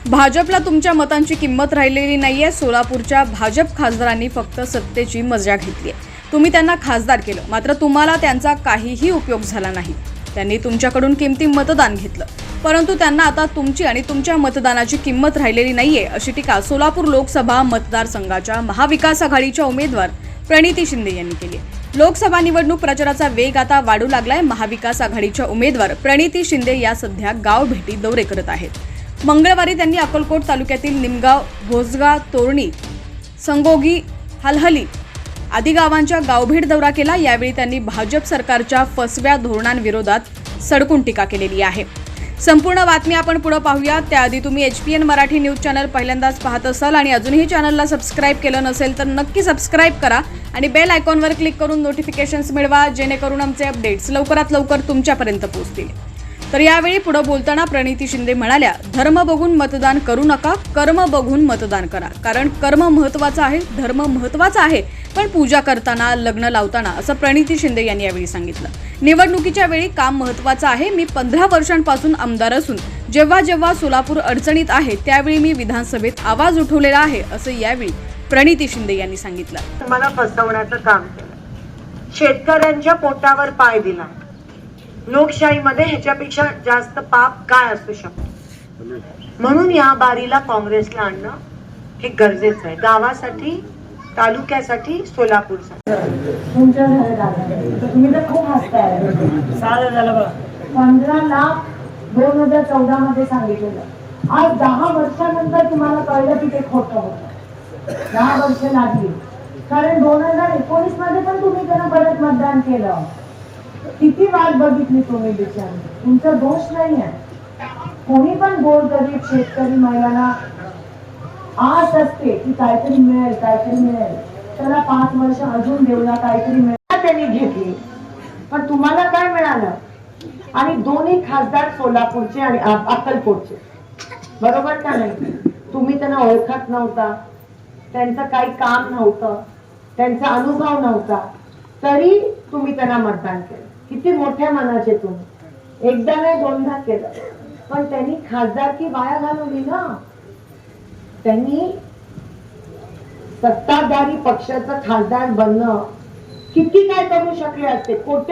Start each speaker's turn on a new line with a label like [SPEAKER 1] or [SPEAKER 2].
[SPEAKER 1] भाजपला तुमच्या मतांची किंमत राहिलेली नाहीये। सोलापूरच्या भाजप खासदारांनी फक्त सत्तेची मजा घेतली आहे। तुम्ही त्यांना खासदार केलं, मात्र तुम्हाला त्यांचा काहीही उपयोग झाला नाही। त्यांनी तुमच्याकडून किमती मतदान घेतलं, परंतु त्यांना आता तुमची आणि तुमच्या मतदानाची किंमत राहिलेली नाहीये, अशी टीका सोलापूर लोकसभा मतदारसंघाच्या महाविकास आघाडीच्या उमेदवार प्रणिती शिंदे यांनी केली आहे। लोकसभा निवडणूक प्रचाराचा वेग आता वाढू लागलाय। महाविकास आघाडीच्या उमेदवार प्रणिती शिंदे या सध्या गाव भेटी दौरे करत आहेत। मंगळवारी त्यांनी अक्कलकोट तालुक्यातील निमगाव, भोसगा, तोरणी, संगोगी, हलहली आदी गावांच्या गावभेट दौरा केला। यावेळी त्यांनी भाजप सरकारच्या फसव्या धोरणांविरोधात सडकून टीका केलेली आहे। संपूर्ण बातमी आपण पुढे पाहूया। त्याआधी तुम्ही HPN मराठी न्यूज चॅनल पहिल्यांदाच पाहत असाल आणि अजूनही चॅनलला सबस्क्राइब केलं नसेल तर नक्की सबस्क्राइब करा आणि बेल आयकॉनवर क्लिक करून नोटिफिकेशन्स मिळवा, जेणेकरून आमचे अपडेट्स लवकरात लवकर तुमच्यापर्यंत पोहोचतील। तर यावेळी पुढे बोलताना प्रणिती शिंदे म्हणाल्या, धर्म बघून मतदान करू नका, कर्म बघून मतदान करा। कारण कर्म महत्त्वाचं आहे, धर्म महत्त्वाचा आहे, पण पूजा करताना, लग्न लावताना, असं प्रणिती शिंदे यांनी यावेळी सांगितलं। निवडणुकीच्या वेळी काम महत्त्वाचं आहे। मी 15 वर्षांपासून आमदार असून जेव्हा जेव्हा सोलापूर अडचणीत आहे त्यावेळी मी विधानसभेत आवाज उठवलेला आहे, असं यावेळी प्रणिती शिंदे यांनी सांगितलं।
[SPEAKER 2] मला फसवण्याचं काम केलं, शेतकऱ्यांच्या पोटावर पाय दिला। लोकशाहीमध्ये ह्याच्यापेक्षा जास्त पाप काय असू शकतो? म्हणून या बारीला काँग्रेसला आणणं हे गरजेचं आहे, गावासाठी, तालुक्यासाठी, सोलापूरसाठी।
[SPEAKER 3] तुम्ही तर खूप हसताय। 15 लाख 2014 मध्ये सांगितलेलं, आज 10 वर्षानंतर तुम्हाला कळलं की ते खोटं होतं। 10 वर्ष लागली, कारण 2019 मध्ये पण तुम्ही त्यांना परत मतदान केलं। किती वाट बघितली तुम्ही बिचारी, तुमचा दोष नाही आहे। कोणी पण गोरगरीब शेतकरी महिलांना आस असते की काहीतरी मिळेल, काहीतरी मिळेल, त्याला 5 वर्ष अजून देऊया, काहीतरी मिळेल, त्यांनी घेतली। पण तुम्हाला काय मिळालं? आणि दोन्ही खासदार सोलापूरचे आणि अक्कलकोटचे, बरोबर का नाही? तुम्ही त्यांना ओळखत नव्हता, त्यांचं काही काम नव्हतं, त्यांचा अनुभव नव्हता, तरी तुम्ही त्यांना मतदान केलं। किती मोठ्या मनाचे तुम्ही, एकदा नाही दोनदा केलं, पण त्यांनी खासदारकी वाया घालवली ना। त्यांनी सत्ताधारी पक्षाचं खासदार बनणं किती काय करू शकले असते, कोट्या